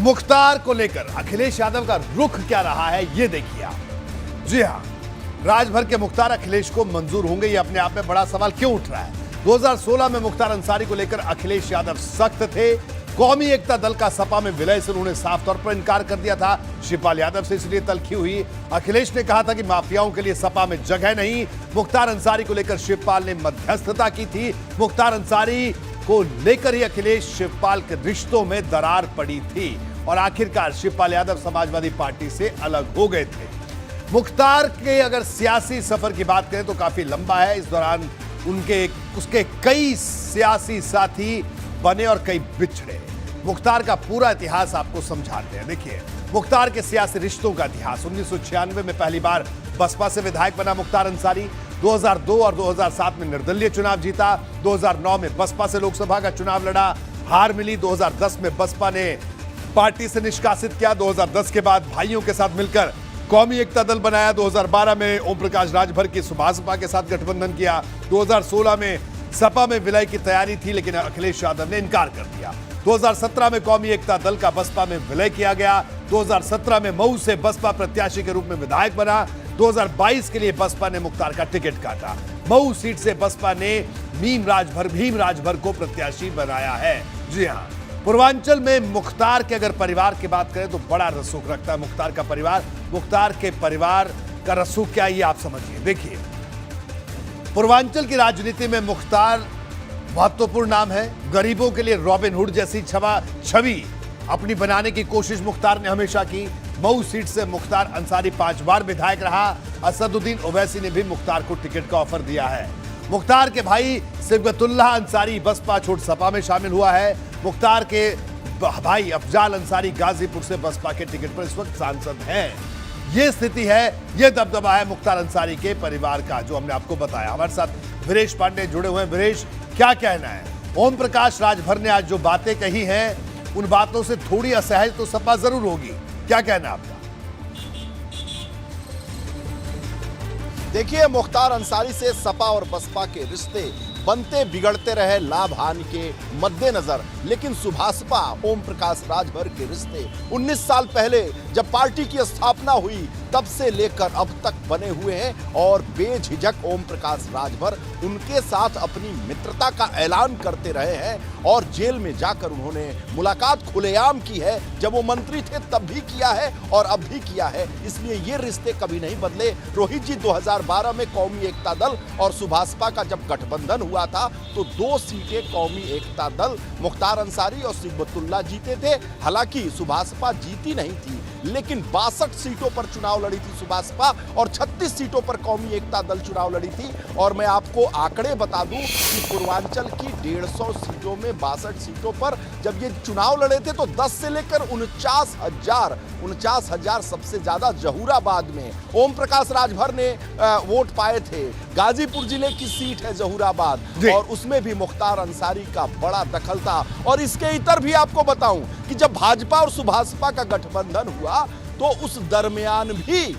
मुख्तार को लेकर अखिलेश यादव का रुख क्या रहा है, ये देखिए आप। जी हां, राजभर के मुख्तार अखिलेश को मंजूर होंगे, ये अपने आप में बड़ा सवाल क्यों उठ रहा है। 2016 में मुख्तार अंसारी को लेकर अखिलेश यादव सख्त थे। कौमी एकता दल का सपा में विलय से उन्होंने साफ तौर पर इनकार कर दिया था। शिवपाल यादव से इसलिए तलखी हुई। अखिलेश ने कहा था कि माफियाओं के लिए सपा में जगह नहीं। मुख्तार अंसारी को लेकर शिवपाल ने मध्यस्थता की थी। मुख्तार अंसारी को लेकर ही अखिलेश शिवपाल के रिश्तों में दरार पड़ी थी और आखिरकार शिवपाल यादव समाजवादी पार्टी से अलग हो गए थे। मुख्तार के अगर सियासी सफर की बात करें तो काफी लंबा है। इस दौरान उसके कई सियासी साथी बने और कई बिछड़े। मुख्तार का पूरा इतिहास आपको समझाते हैं। देखिए, मुख्तार के सियासी रिश्तों का इतिहास। 1996 में पहली बार बसपा से विधायक बना मुख्तार अंसारी। 2002 और 2007 में निर्दलीय चुनाव जीता। 2009 में बसपा से लोकसभा का चुनाव लड़ा, हार मिली। 2010 में बसपा ने पार्टी से निष्कासित किया। 2010 के बाद भाइयों के साथ मिलकर कौमी एकता दल बनाया। 2012 में ओम प्रकाश राजभर की सुभाषपा के साथ गठबंधन किया। 2016 में सपा में विलय की तैयारी थी, लेकिन अखिलेश यादव ने इनकार कर दिया। 2017 में कौमी एकता दल का बसपा में विलय किया गया। 2017 में मऊ से बसपा प्रत्याशी के रूप में विधायक बना। 2022 के लिए बसपा ने मुख्तार का टिकट काटा। मऊ सीट से बसपा ने भीम राजभर को प्रत्याशी बनाया है। जी हां, पूर्वांचल में मुख्तार के अगर परिवार की बात करें तो बड़ा रसूख रखता है मुख्तार का परिवार। मुख्तार के परिवार का रसूख क्या, ये आप समझिए। देखिए, पूर्वांचल की राजनीति में मुख्तार महत्वपूर्ण नाम है। गरीबों के लिए रॉबिन हुड जैसी छवि अपनी बनाने की कोशिश मुख्तार ने हमेशा की। मऊ सीट से मुख्तार अंसारी 5 बार विधायक रहा। असदुद्दीन ओवैसी ने भी मुख्तार को टिकट का ऑफर दिया है। मुख्तार के भाई सिबगतुल्लाह अंसारी बसपा छोड़ सपा में शामिल हुआ है। मुख्तार के भाई अफजाल अंसारी गाजीपुर से बसपा के टिकट पर इस वक्त सांसद हैं। ये स्थिति है, ये दबदबा है मुख्तार अंसारी के परिवार का, जो हमने आपको बताया। हमारे साथ वीरेश पांडे जुड़े हुए हैं। वीरेश, क्या कहना है? ओम प्रकाश राजभर ने आज जो बातें कही हैं, उन बातों से थोड़ी असहज तो सपा जरूर होगी। क्या कहना है आपका? देखिए, मुख्तार अंसारी से सपा और बसपा के रिश्ते बनते बिगड़ते रहे लाभ हानि के मद्देनजर, लेकिन सुभाषपा ओम प्रकाश राजभर के रिश्ते 19 साल पहले जब पार्टी की स्थापना हुई तब से लेकर अब तक बने हुए हैं और बेझिझक ओम प्रकाश राजभर उनके साथ अपनी मित्रता का ऐलान करते रहे हैं और जेल में जाकर उन्होंने मुलाकात खुलेआम की है। जब वो मंत्री थे तब भी किया है और अब भी किया है, इसलिए ये रिश्ते कभी नहीं बदले। रोहित जी, 2012 में कौमी एकता दल और सुभाषपा का जब गठबंधन हुआ था तो 2 सीटें कौमी एकता दल मुख्तार अंसारी और सिबगतुल्लाह जीते थे। हालांकि सुभाषपा जीती नहीं थी, लेकिन 62 सीटों पर चुनाव लड़ी थी सुभाषपा और 36 सीटों पर कौमी एकता दल चुनाव लड़ी थी। और मैं आपको आंकड़े बता दूं कि पूर्वांचल की 150 सीटों में 62 सीटों पर जब ये चुनाव लड़े थे तो 10 से लेकर 49,000 सबसे ज्यादा जहूराबाद में ओम प्रकाश राजभर ने वोट पाए थे। गाजीपुर जिले की सीट है जहूराबाद और उसमें भी मुख्तार अंसारी का बड़ा दखल था। और इसके इतर भी आपको बताऊं कि जब भाजपा और सुभाषपा का गठबंधन हुआ तो उस दरमियान भी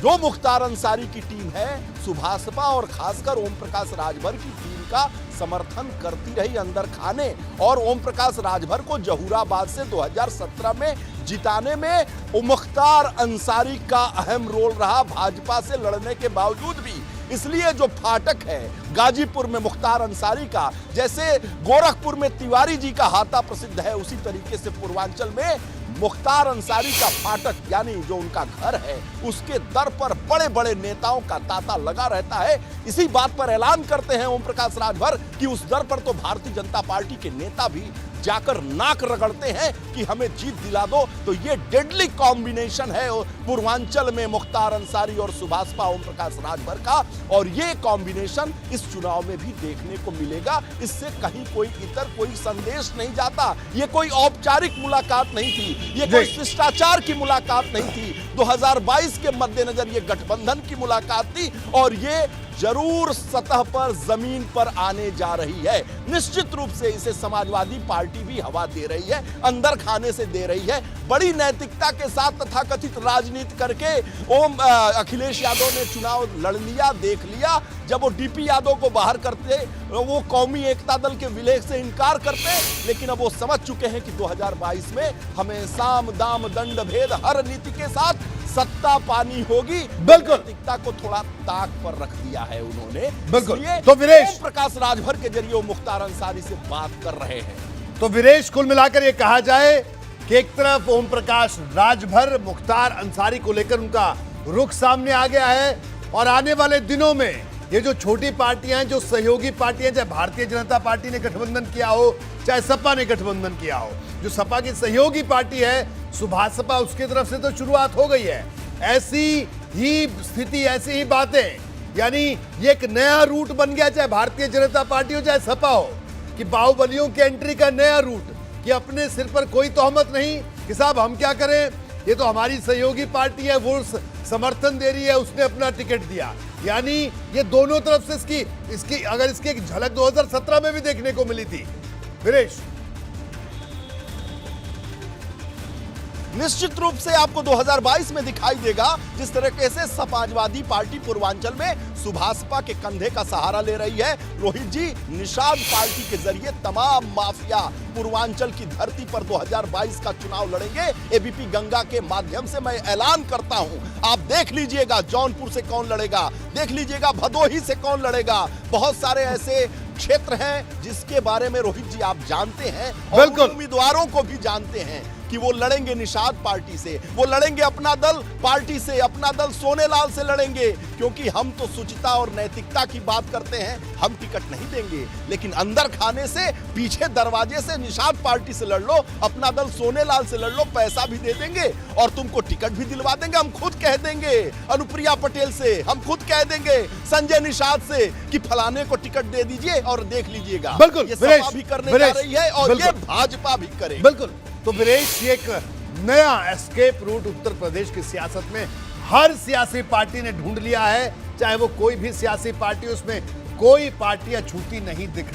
जो मुख्तार अंसारी की टीम है, सुभाषपा और खासकर ओम प्रकाश राजभर की टीम का समर्थन करती रही अंदर खाने। और ओम प्रकाश राजभर को जहूराबाद से 2017 में जिताने में मुख्तार अंसारी का अहम रोल रहा, भाजपा से लड़ने के बावजूद भी। इसलिए जो फाटक है गाजीपुर में मुख्तार अंसारी का, जैसे गोरखपुर में तिवारी जी का हाथा प्रसिद्ध है, उसी तरीके से पूर्वांचल में मुख्तार अंसारी का फाटक यानी जो उनका घर है, उसके दर पर बड़े बड़े नेताओं का तांता लगा रहता है। इसी बात पर ऐलान करते हैं ओम प्रकाश राजभर कि उस दर पर तो भारतीय जनता पार्टी के नेता भी जाकर नाक रगड़ते हैं कि हमें जीत दिला दो। तो ये डेडली कॉम्बिनेशन है पूर्वांचल में मुख्तार अंसारी और सुभाषपा ओम प्रकाश राजभर का, और ये कॉम्बिनेशन इस चुनाव में भी देखने को मिलेगा। इससे कहीं कोई इतर कोई संदेश नहीं जाता। ये कोई औपचारिक मुलाकात नहीं थी, ये कोई शिष्टाचार की मुलाकात नहीं थी। 2022 के मद्देनजर ये गठबंधन की मुलाकात थी और ये जरूर सतह पर जमीन पर आने जा रही है। निश्चित रूप से इसे समाजवादी पार्टी भी हवा दे रही है, अंदर खाने से दे रही है। बड़ी नैतिकता के साथ तथाकथित राजनीति करके अखिलेश यादव ने चुनाव लड़ लिया, देख लिया। जब वो डीपी यादव को बाहर करते, वो कौमी एकता दल के विलय से इनकार करते, लेकिन अब वो समझ चुके हैं कि 2022 में हमें साम दाम दंड भेद हर नीति के साथ सत्ता पानी होगी। बिल्कुल। नैतिकता को थोड़ा ताक पर रख दिया है उन्होंने। बिल्कुल। इसलिए तो वीरेश, ओम प्रकाश राजभर के जरिए वो मुख्तार अंसारी से बात कर रहे हैं। तो वीरेश, कुल मिलाकर यह कहा जाए कि एक तरफ ओम प्रकाश राजभर मुख्तार अंसारी को लेकर उनका रुख सामने आ गया है, और आने वाले दिनों में ये जो छोटी पार्टियां हैं, जो सहयोगी पार्टियां, चाहे भारतीय जनता पार्टी ने गठबंधन किया हो, चाहे सपा ने गठबंधन किया हो, जो सपा की सहयोगी पार्टी है सुभाषपा, उसकी तरफ से तो शुरुआत हो गई है। ऐसी ही स्थिति, ऐसी ही बातें, यानी ये एक नया रूट बन गया, चाहे भारतीय जनता पार्टी हो चाहे सपा हो, कि बाहुबलियों की एंट्री का नया रूट, कि अपने सिर पर कोई तोहमत नहीं कि साहब हम क्या करें, ये तो हमारी सहयोगी पार्टी है, वो समर्थन दे रही है, उसने अपना टिकट दिया। यानी ये दोनों तरफ से इसकी अगर इसकी एक झलक 2017 में भी देखने को मिली थी। वीरेश, निश्चित रूप से आपको 2022 में दिखाई देगा जिस तरीके से समाजवादी पार्टी पूर्वांचल में सुभाषपा के कंधे का सहारा ले रही है। रोहित जी, निषाद पार्टी के जरिए तमाम माफिया पूर्वांचल की धरती पर 2022 का चुनाव लड़ेंगे। एबीपी गंगा के माध्यम से मैं ऐलान करता हूं, आप देख लीजिएगा जौनपुर से कौन लड़ेगा, देख लीजिएगा भदोही से कौन लड़ेगा। बहुत सारे ऐसे क्षेत्र हैं जिसके बारे में रोहित जी आप जानते हैं, और उम्मीदवारों को भी जानते हैं कि वो लड़ेंगे निषाद पार्टी से, वो लड़ेंगे अपना दल पार्टी से, अपना दल सोनेलाल से लड़ेंगे। क्योंकि हम तो सुचिता और नैतिकता की बात करते हैं, हम टिकट नहीं देंगे, लेकिन अंदर खाने से, पीछे दरवाजे से निषाद पार्टी से लड़ लो, अपना दल सोनेलाल से लड़ लो, पैसा भी दे देंगे और तुमको टिकट भी दिलवा देंगे। हम खुद कह देंगे अनुप्रिया पटेल से, हम खुद कह देंगे संजय निषाद से कि फलाने को टिकट दे दीजिए और देख लीजिएगा। ये सपा भी करने जा रही है और ये भाजपा भी करेगी। बिल्कुल। तो वीरेश, ये एक नया एस्केप रूट उत्तर प्रदेश की सियासत में हर सियासी पार्टी ने ढूंढ लिया है, चाहे वो कोई भी सियासी पार्टी, उसमें कोई पार्टियां छूटी नहीं दिख रही।